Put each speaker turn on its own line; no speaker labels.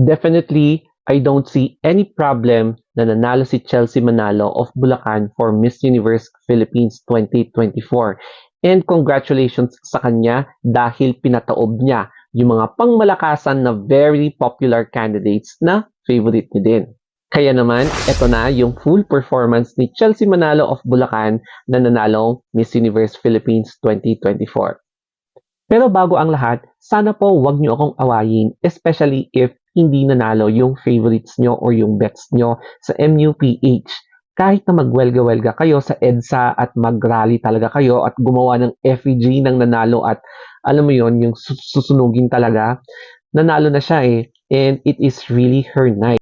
Definitely, I don't see any problem na nanalo si Chelsea Manalo of Bulacan for Miss Universe Philippines 2024. And congratulations sa kanya dahil pinataob niya yung mga pangmalakasan na very popular candidates na favorite niya din. Kaya naman, eto na yung full performance ni Chelsea Manalo of Bulacan na nanalong Miss Universe Philippines 2024. Pero bago ang lahat, sana po wag niyo akong awayin, especially if hindi nanalo yung favorites nyo or yung bets nyo sa MUPH. Kahit na magwelga-welga kayo sa EDSA at mag-rally talaga kayo at gumawa ng effigy ng nanalo at alam mo yon yung susunugin talaga, nanalo na siya eh. And it is really her night.